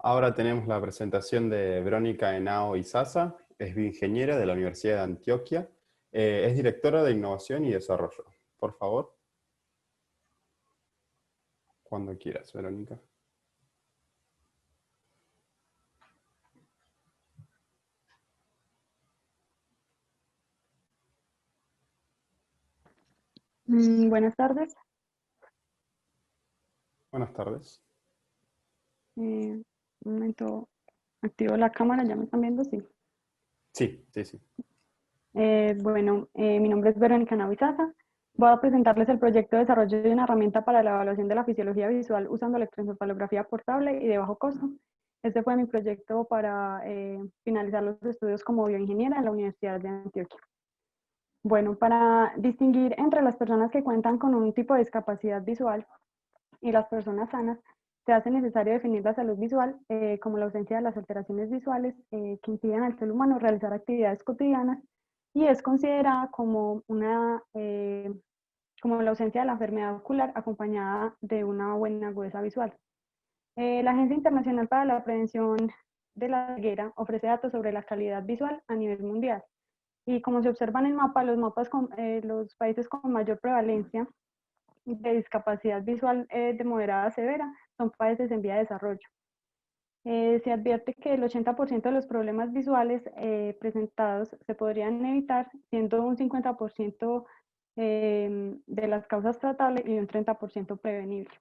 Ahora tenemos la presentación de Verónica Henao Izaza, es bioingeniera de la Universidad de Antioquia, es directora de Innovación y Desarrollo. Por favor. Cuando quieras, Verónica. Buenas tardes. Buenas tardes. Un momento, activo la cámara, ¿ya me están viendo? Sí. Sí, sí, sí. Mi nombre es Verónica Navizaza. Voy a presentarles el proyecto de desarrollo de una herramienta para la evaluación de la fisiología visual usando electroencefalografía portable y de bajo costo. Este fue mi proyecto para finalizar los estudios como bioingeniera en la Universidad de Antioquia. Bueno, para distinguir entre las personas que cuentan con un tipo de discapacidad visual y las personas sanas, se hace necesario definir la salud visual como la ausencia de las alteraciones visuales que impiden al ser humano realizar actividades cotidianas y es considerada como como la ausencia de la enfermedad ocular acompañada de una buena agudeza visual. La Agencia Internacional para la Prevención de la Ceguera ofrece datos sobre la calidad visual a nivel mundial. Y como se observa en el mapa, los países con mayor prevalencia de discapacidad visual de moderada a severa son países en vía de desarrollo. Se advierte que el 80% de los problemas visuales presentados se podrían evitar, siendo un 50% de las causas tratables y un 30% prevenible.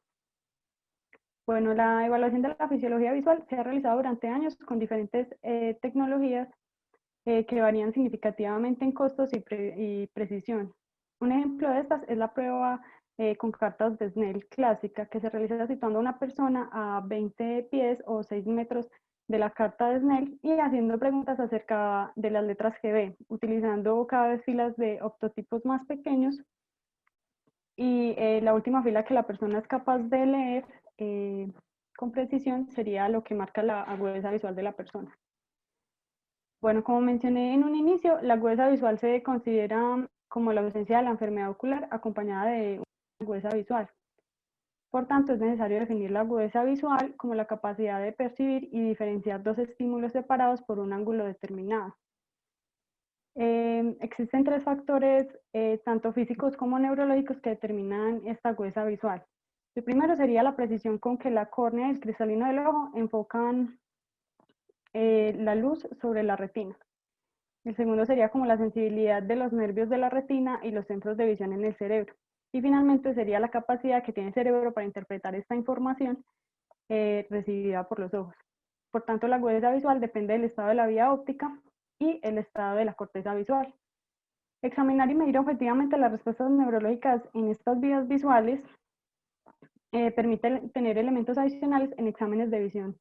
Bueno, la evaluación de la fisiología visual se ha realizado durante años con diferentes tecnologías que varían significativamente en costos y precisión. Un ejemplo de estas es la prueba con cartas de Snell clásica, que se realiza situando a una persona a 20 pies o 6 metros de la carta de Snell y haciendo preguntas acerca de las letras que ve, utilizando cada vez filas de octotipos más pequeños y la última fila que la persona es capaz de leer con precisión sería lo que marca la agudeza visual de la persona. Bueno, como mencioné en un inicio, la agudeza visual se considera como la ausencia de la enfermedad ocular acompañada de una agudeza visual. Por tanto, es necesario definir la agudeza visual como la capacidad de percibir y diferenciar dos estímulos separados por un ángulo determinado. Existen tres factores, tanto físicos como neurológicos, que determinan esta agudeza visual. El primero sería la precisión con que la córnea y el cristalino del ojo enfocan la luz sobre la retina. El segundo sería como la sensibilidad de los nervios de la retina y los centros de visión en el cerebro. Y finalmente sería la capacidad que tiene el cerebro para interpretar esta información recibida por los ojos. Por tanto, la agudeza visual depende del estado de la vía óptica y el estado de la corteza visual. Examinar y medir objetivamente las respuestas neurológicas en estas vías visuales permite tener elementos adicionales en exámenes de visión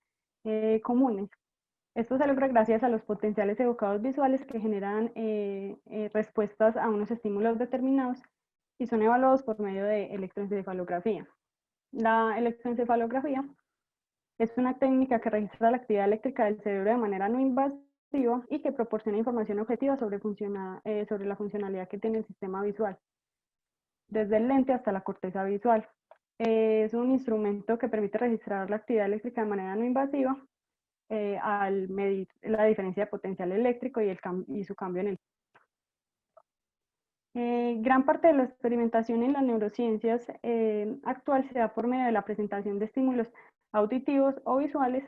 comunes. Esto se logra gracias a los potenciales evocados visuales que generan respuestas a unos estímulos determinados y son evaluados por medio de electroencefalografía. La electroencefalografía es una técnica que registra la actividad eléctrica del cerebro de manera no invasiva y que proporciona información objetiva sobre la funcionalidad que tiene el sistema visual, desde el lente hasta la corteza visual. Es un instrumento que permite registrar la actividad eléctrica de manera no invasiva al medir la diferencia de potencial eléctrico y su cambio en el gran parte de la experimentación en las neurociencias actual se da por medio de la presentación de estímulos auditivos o visuales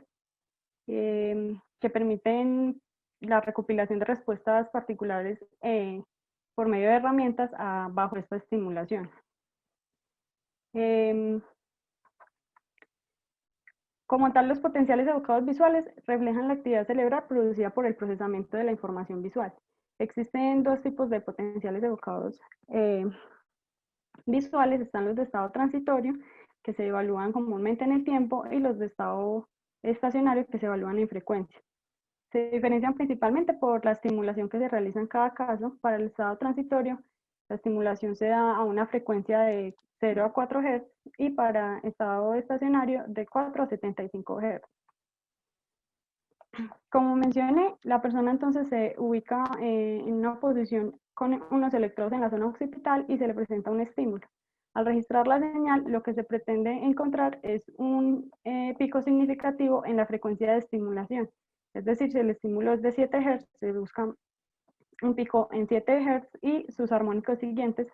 que permiten la recopilación de respuestas particulares por medio de herramientas bajo esta estimulación. Como tal, los potenciales evocados visuales reflejan la actividad cerebral producida por el procesamiento de la información visual. Existen dos tipos de potenciales evocados visuales. Están los de estado transitorio, que se evalúan comúnmente en el tiempo, y los de estado estacionario, que se evalúan en frecuencia. Se diferencian principalmente por la estimulación que se realiza en cada caso. Para el estado transitorio, la estimulación se da a una frecuencia de 0 a 4 Hz y para estado estacionario de 4 a 75 Hz. Como mencioné, la persona entonces se ubica en una posición con unos electrodos en la zona occipital y se le presenta un estímulo. Al registrar la señal, lo que se pretende encontrar es un pico significativo en la frecuencia de estimulación. Es decir, si el estímulo es de 7 Hz, se busca un pico en 7 Hz y sus armónicos siguientes.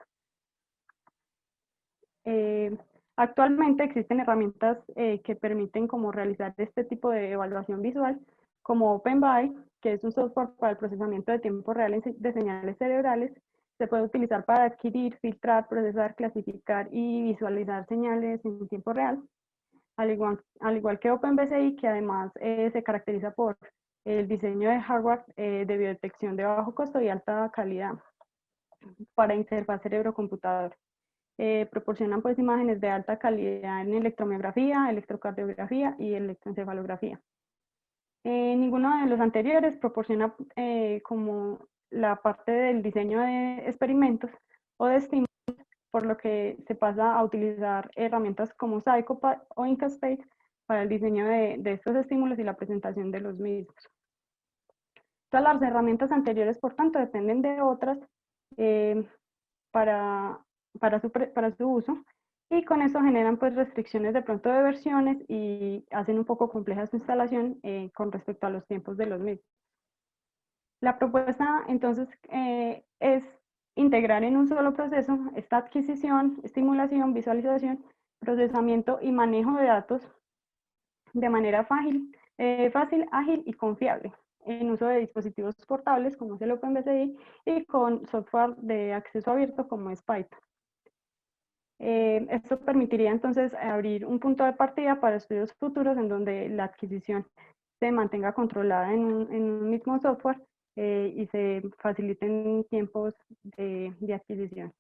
Actualmente existen herramientas que permiten como realizar este tipo de evaluación visual, como OpenBAI, que es un software para el procesamiento de tiempo real de señales cerebrales. Se puede utilizar para adquirir, filtrar, procesar, clasificar y visualizar señales en tiempo real, al igual que OpenBCI, que además se caracteriza por el diseño de hardware de biodetección de bajo costo y alta calidad para interfaz cerebro-computador. Proporcionan pues imágenes de alta calidad en electromiografía, electrocardiografía y electroencefalografía. Ninguno de los anteriores proporciona como la parte del diseño de experimentos o de estímulos, por lo que se pasa a utilizar herramientas como Psychopad o Incaspace para el diseño de estos estímulos y la presentación de los mismos. Todas las herramientas anteriores, por tanto, dependen de otras para su uso, y con eso generan pues restricciones de pronto de versiones y hacen un poco compleja su instalación con respecto a los tiempos de los mismos. La propuesta entonces es integrar en un solo proceso esta adquisición, estimulación, visualización, procesamiento y manejo de datos de manera fácil, ágil y confiable, en uso de dispositivos portables como es el OpenBCI y con software de acceso abierto como es Python. Esto permitiría entonces abrir un punto de partida para estudios futuros en donde la adquisición se mantenga controlada en un mismo software y se faciliten tiempos de adquisición.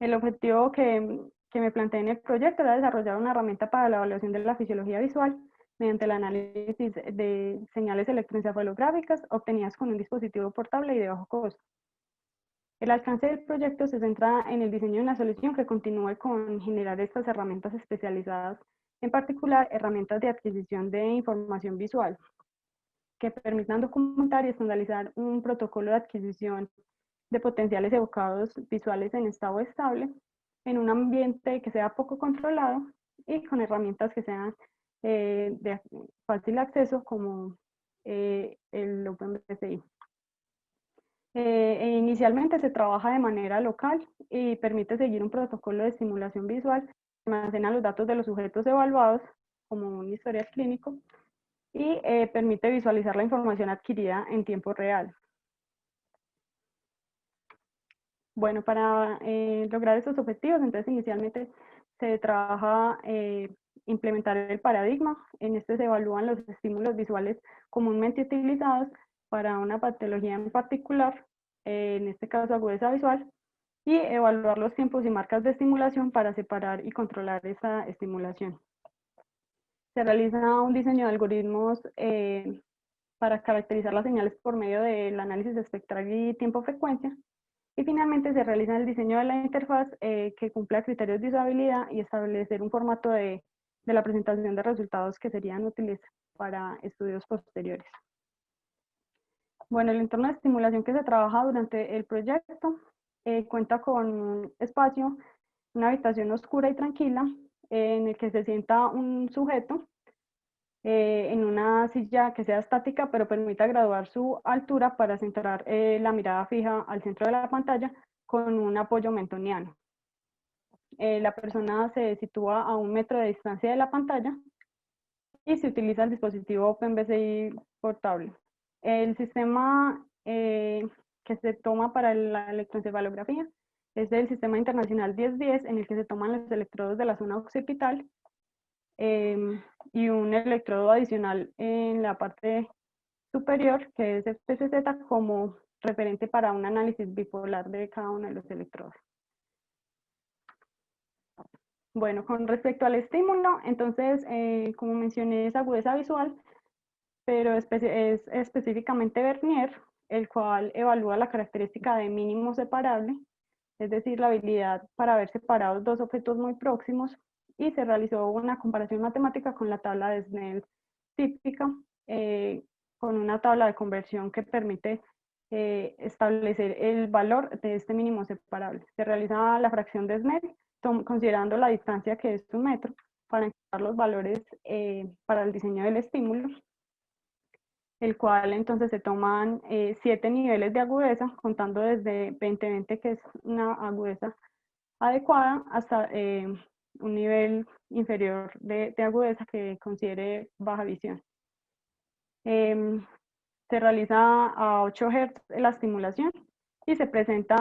El objetivo que me planteé en el proyecto era desarrollar una herramienta para la evaluación de la fisiología visual mediante el análisis de señales electroencefalográficas obtenidas con un dispositivo portable y de bajo costo. El alcance del proyecto se centra en el diseño de una solución que continúe con generar estas herramientas especializadas, en particular herramientas de adquisición de información visual, que permitan documentar y estandarizar un protocolo de adquisición de potenciales evocados visuales en estado estable, en un ambiente que sea poco controlado y con herramientas que sean de fácil acceso como el OpenBCI. Inicialmente se trabaja de manera local y permite seguir un protocolo de estimulación visual que almacena los datos de los sujetos evaluados como un historial clínico y permite visualizar la información adquirida en tiempo real. Bueno, para lograr estos objetivos, entonces inicialmente se trabaja implementar el paradigma. En este se evalúan los estímulos visuales comúnmente utilizados para una patología en particular, en este caso agudeza visual, y evaluar los tiempos y marcas de estimulación para separar y controlar esa estimulación. Se realiza un diseño de algoritmos para caracterizar las señales por medio del análisis espectral y tiempo-frecuencia. Y finalmente se realiza el diseño de la interfaz que cumpla criterios de usabilidad y establecer un formato de la presentación de resultados que serían útiles para estudios posteriores. Bueno, el entorno de estimulación que se trabaja durante el proyecto cuenta con un espacio, una habitación oscura y tranquila en el que se sienta un sujeto en una silla que sea estática, pero permita graduar su altura para centrar la mirada fija al centro de la pantalla con un apoyo mentoniano. La persona se sitúa a 1 metro de distancia de la pantalla y se utiliza el dispositivo OpenBCI portable. El sistema que se toma para la electroencefalografía es el sistema internacional 1010, en el que se toman los electrodos de la zona occipital y un electrodo adicional en la parte superior, que es el PCZ, como referente para un análisis bipolar de cada uno de los electrodos. Bueno, con respecto al estímulo, entonces, como mencioné, es agudeza visual, pero es específicamente Vernier, el cual evalúa la característica de mínimo separable, es decir, la habilidad para ver separados dos objetos muy próximos, y se realizó una comparación matemática con la tabla de Snell típica, con una tabla de conversión que permite establecer el valor de este mínimo separable. Se realiza la fracción de Snell, considerando la distancia que es 1 metro, para encontrar los valores para el diseño del estímulo, el cual entonces se toman 7 niveles de agudeza, contando desde 20-20, que es una agudeza adecuada, hasta un nivel inferior de agudeza que considere baja visión. Se realiza a 8 Hz la estimulación y se presenta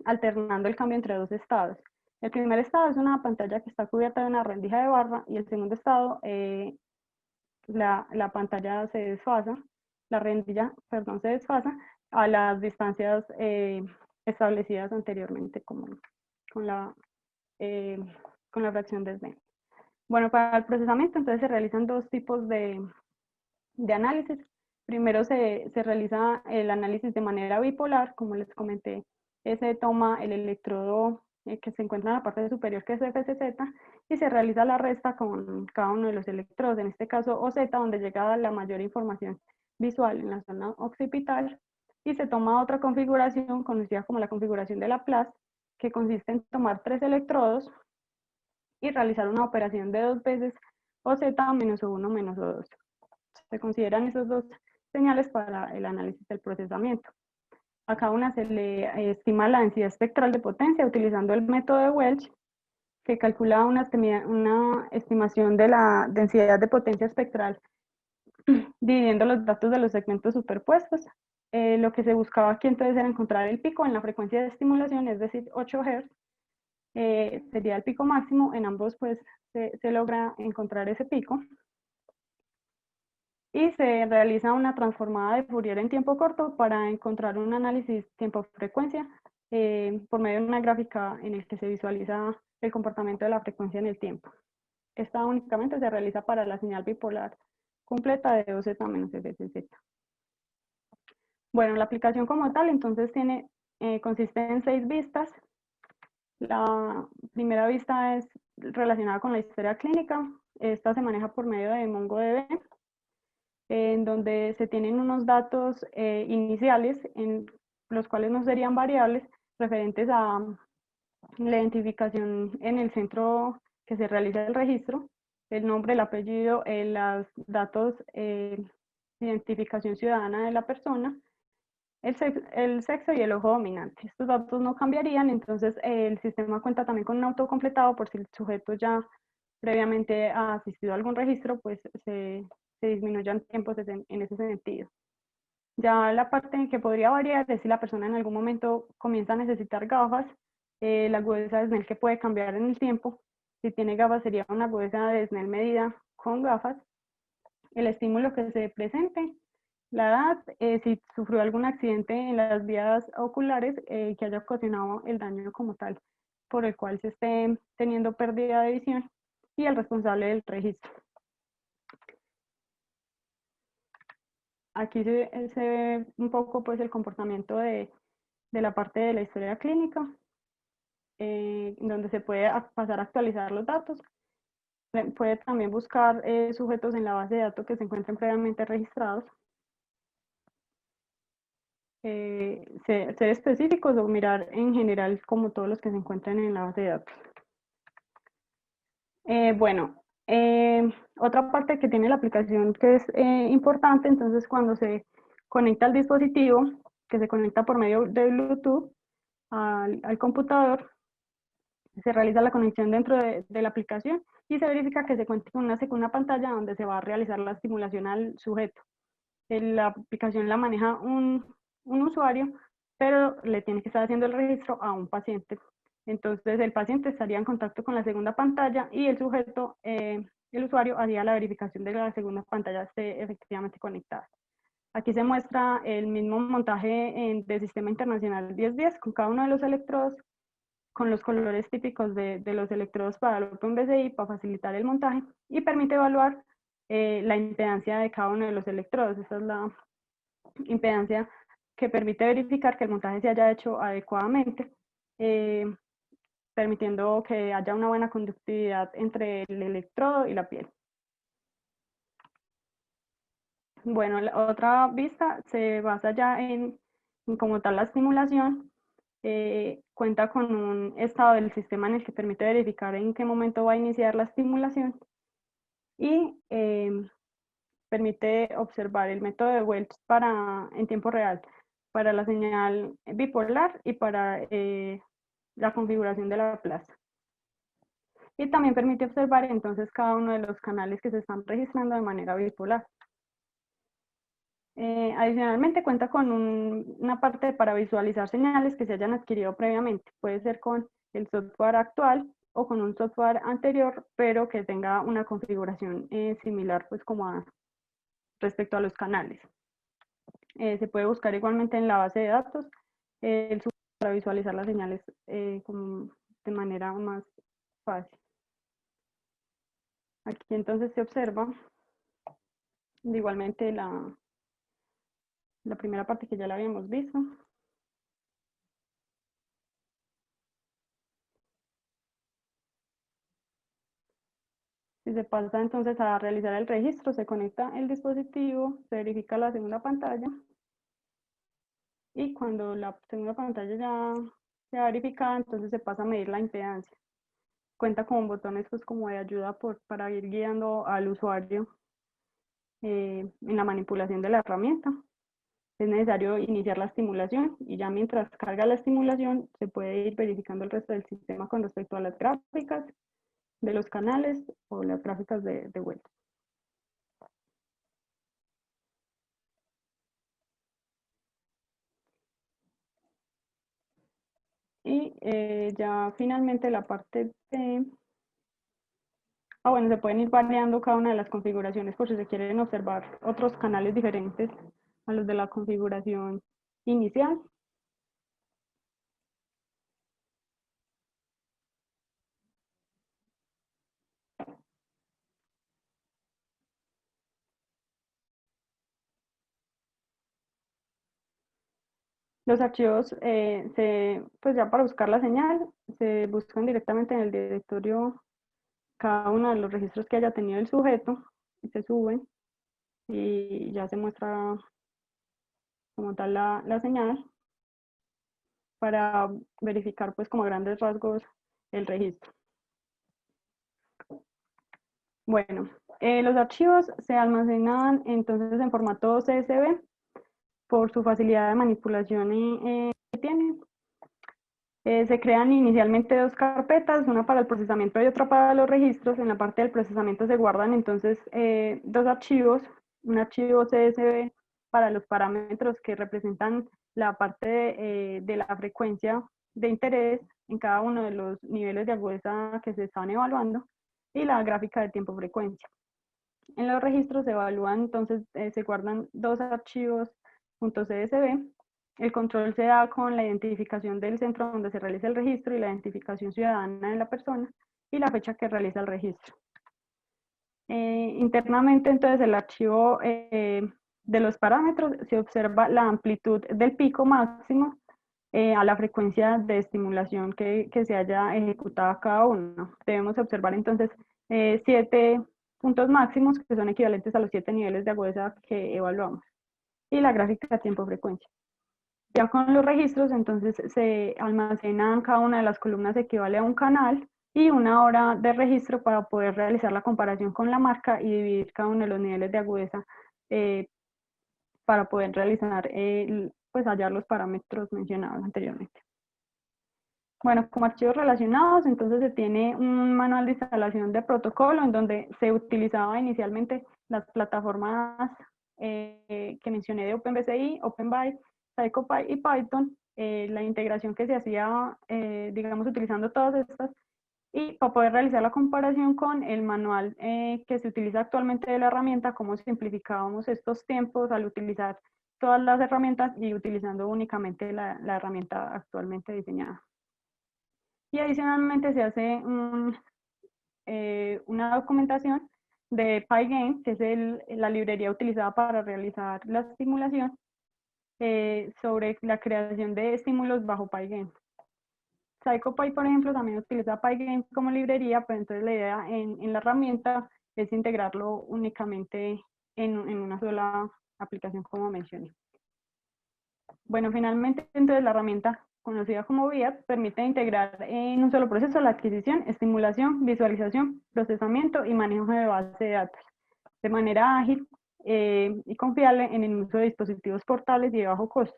alternando el cambio entre dos estados. El primer estado es una pantalla que está cubierta de una rendija de barra, y el segundo estado, la pantalla se desfasa, la rendilla, perdón, se desfasa a las distancias establecidas anteriormente con la fracción de Snell. Bueno, para el procesamiento entonces se realizan dos tipos de análisis. Primero se realiza el análisis de manera bipolar, como les comenté. Se toma el electrodo que se encuentra en la parte superior, que es FCZ, y se realiza la resta con cada uno de los electrodos, en este caso OZ, donde llega la mayor información visual en la zona occipital, y se toma otra configuración conocida como la configuración de Laplace, que consiste en tomar 3 electrodos y realizar una operación de 2 veces OZ menos O1 menos O2. Se consideran esas dos señales para el análisis del procesamiento. A cada una se le estima la densidad espectral de potencia utilizando el método de Welch, que calcula una estimación de la densidad de potencia espectral dividiendo los datos de los segmentos superpuestos. Lo que se buscaba aquí entonces era encontrar el pico en la frecuencia de estimulación, es decir, 8 Hz, sería el pico máximo. En ambos pues se logra encontrar ese pico, y se realiza una transformada de Fourier en tiempo corto para encontrar un análisis tiempo-frecuencia por medio de una gráfica en el que se visualiza el comportamiento de la frecuencia en el tiempo. Esta únicamente se realiza para la señal bipolar completa de OZ menos FCZ. Bueno, la aplicación como tal entonces consiste en 6 vistas. La primera vista es relacionada con la historia clínica. Esta se maneja por medio de MongoDB, en donde se tienen unos datos iniciales, en los cuales no serían variables, referentes a la identificación en el centro que se realiza el registro, el nombre, el apellido, los datos de identificación ciudadana de la persona, el sexo y el ojo dominante. Estos datos no cambiarían, entonces el sistema cuenta también con un autocompletado por si el sujeto ya previamente ha asistido a algún registro, pues se disminuyan tiempos en ese sentido. Ya la parte en que podría variar es si la persona en algún momento comienza a necesitar gafas, la agudeza de Snell que puede cambiar en el tiempo. Si tiene gafas sería una agudeza de Snell medida con gafas, el estímulo que se presente, la edad, si sufrió algún accidente en las vías oculares que haya ocasionado el daño como tal, por el cual se esté teniendo pérdida de visión, y el responsable del registro. Aquí se ve un poco pues el comportamiento de la parte de la historia clínica, donde se puede pasar a actualizar los datos. Puede también buscar sujetos en la base de datos que se encuentren previamente registrados. Ser específicos o mirar en general como todos los que se encuentran en la base de datos. Bueno, otra parte que tiene la aplicación que es importante, entonces cuando se conecta al dispositivo, que se conecta por medio de Bluetooth al computador, se realiza la conexión dentro de la aplicación y se verifica que se cuente con una segunda pantalla donde se va a realizar la estimulación al sujeto. La aplicación la maneja un usuario, pero le tiene que estar haciendo el registro a un paciente. Entonces el paciente estaría en contacto con la segunda pantalla y el sujeto, el usuario, haría la verificación de que la segunda pantalla esté efectivamente conectada. Aquí se muestra el mismo montaje del Sistema Internacional 1010 con cada uno de los electrodos, con los colores típicos de los electrodos para el OpenBCI para facilitar el montaje, y permite evaluar la impedancia de cada uno de los electrodos. Esa es la impedancia que permite verificar que el montaje se haya hecho adecuadamente, permitiendo que haya una buena conductividad entre el electrodo y la piel. Bueno, la otra vista se basa ya en como tal la estimulación. Cuenta con un estado del sistema en el que permite verificar en qué momento va a iniciar la estimulación y permite observar el método de Welch en tiempo real para la señal bipolar y para la configuración de la plaza. Y también permite observar entonces cada uno de los canales que se están registrando de manera bipolar. Adicionalmente cuenta con una parte para visualizar señales que se hayan adquirido previamente. Puede ser con el software actual o con un software anterior, pero que tenga una configuración similar pues como respecto a los canales. Se puede buscar igualmente en la base de datos el software para visualizar las señales de manera más fácil. Aquí entonces se observa igualmente la primera parte que ya la habíamos visto. Si se pasa entonces a realizar el registro, se conecta el dispositivo, se verifica la segunda pantalla y cuando la segunda pantalla ya sea verificada, entonces se pasa a medir la impedancia. Cuenta con botones pues como de ayuda para ir guiando al usuario en la manipulación de la herramienta. Es necesario iniciar la estimulación y ya mientras carga la estimulación se puede ir verificando el resto del sistema con respecto a las gráficas de los canales o las gráficas de Welch. Y ya finalmente la parte de... bueno, se pueden ir variando cada una de las configuraciones por si se quieren observar otros canales diferentes a los de la configuración inicial. Los archivos, pues ya para buscar la señal, se buscan directamente en el directorio cada uno de los registros que haya tenido el sujeto, y se suben y ya se muestra como tal la señal para verificar pues como a grandes rasgos el registro. Bueno, los archivos se almacenan entonces en formato CSV por su facilidad de manipulación que tienen. Se crean inicialmente dos carpetas, una para el procesamiento y otra para los registros. En la parte del procesamiento se guardan entonces dos archivos, un archivo CSV para los parámetros que representan la parte de la frecuencia de interés en cada uno de los niveles de agudeza que se están evaluando y la gráfica de tiempo-frecuencia. En los registros se evalúan, entonces se guardan dos archivos .csv. El control se da con la identificación del centro donde se realiza el registro y la identificación ciudadana de la persona y la fecha que realiza el registro. Internamente, entonces, el archivo de los parámetros se observa la amplitud del pico máximo a la frecuencia de estimulación que se haya ejecutado cada uno. Debemos observar entonces 7 puntos máximos que son equivalentes a los 7 niveles de agudeza que evaluamos y la gráfica de tiempo-frecuencia. Ya con los registros, entonces se almacenan cada una de las columnas equivale a un canal y una hora de registro para poder realizar la comparación con la marca y dividir cada uno de los niveles de agudeza para poder realizar, pues hallar los parámetros mencionados anteriormente. Bueno, como archivos relacionados, entonces se tiene un manual de instalación de protocolo en donde se utilizaba inicialmente las plataformas que mencioné de OpenBCI, OpenByte, PsychoPy y Python, la integración que se hacía, digamos, utilizando todas estas, y para poder realizar la comparación con el manual que se utiliza actualmente de la herramienta, cómo simplificábamos estos tiempos al utilizar todas las herramientas y utilizando únicamente la herramienta actualmente diseñada. Y adicionalmente se hace una documentación de Pygame, que es la librería utilizada para realizar la estimulación, sobre la creación de estímulos bajo Pygame. PsychoPy, por ejemplo, también utiliza Pygame como librería, pero entonces la idea en la herramienta es integrarlo únicamente en una sola aplicación, como mencioné. Bueno, finalmente, entonces la herramienta conocida como VIAT permite integrar en un solo proceso la adquisición, estimulación, visualización, procesamiento y manejo de base de datos de manera ágil y confiable en el uso de dispositivos portables y de bajo costo,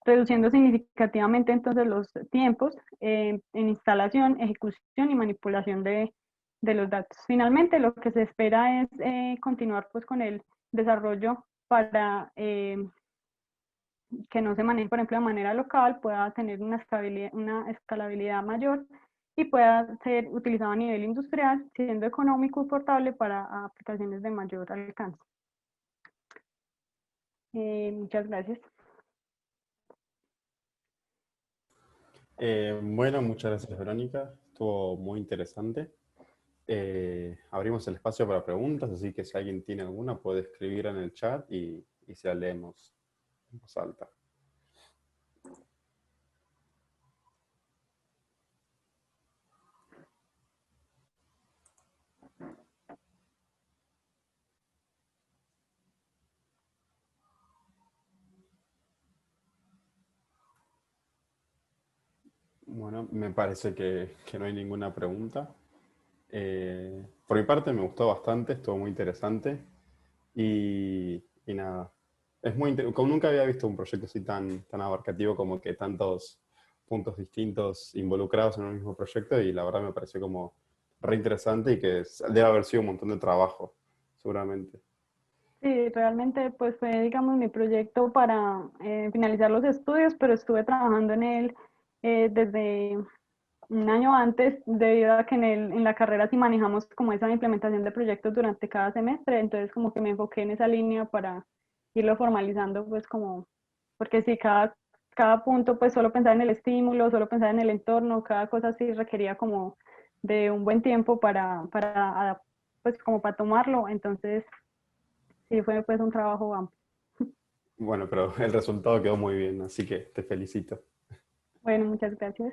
reduciendo significativamente entonces los tiempos en instalación, ejecución y manipulación de los datos. Finalmente, lo que se espera es continuar pues con el desarrollo para que no se maneje, por ejemplo, de manera local, pueda tener una escalabilidad mayor y pueda ser utilizado a nivel industrial, siendo económico y portable para aplicaciones de mayor alcance. Muchas gracias. Bueno, muchas gracias, Verónica. Estuvo muy interesante. Abrimos el espacio para preguntas, así que si alguien tiene alguna puede escribir en el chat y se la leemos en voz alta. Bueno, me parece que no hay ninguna pregunta. Por mi parte me gustó bastante, estuvo muy interesante y nada. Es como nunca había visto un proyecto así tan abarcativo, como que tantos puntos distintos involucrados en un mismo proyecto, y la verdad me pareció como re interesante y que debe haber sido un montón de trabajo, seguramente. Sí, realmente pues fue, digamos, mi proyecto para finalizar los estudios, pero estuve trabajando en él desde un año antes, debido a que en la carrera sí manejamos como esa implementación de proyectos durante cada semestre, entonces como que me enfoqué en esa línea para irlo formalizando, pues como, porque sí, cada punto, pues solo pensar en el estímulo, solo pensar en el entorno, cada cosa sí requería como de un buen tiempo pues como para tomarlo, entonces sí fue pues un trabajo amplio. Bueno, pero el resultado quedó muy bien, así que te felicito. Bueno, muchas gracias.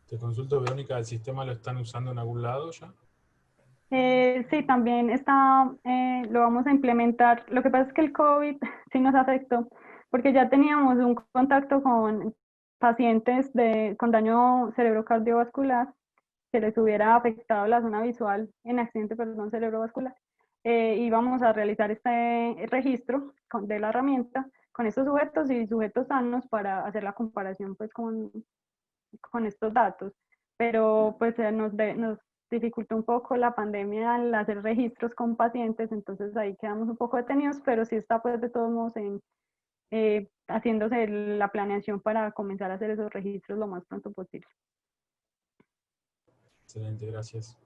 Te consulto, Verónica, ¿el sistema lo están usando en algún lado ya? Sí, también lo vamos a implementar. Lo que pasa es que el COVID sí nos afectó, porque ya teníamos un contacto con pacientes con daño cerebrocardiovascular, que les hubiera afectado la zona visual en accidente, perdón, cerebrovascular. Íbamos a realizar este registro de la herramienta con estos sujetos y sujetos sanos para hacer la comparación pues con estos datos, pero pues nos dificultó un poco la pandemia al hacer registros con pacientes, entonces ahí quedamos un poco detenidos, pero sí está pues de todos modos haciéndose la planeación para comenzar a hacer esos registros lo más pronto posible. Excelente, gracias.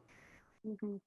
Ujú.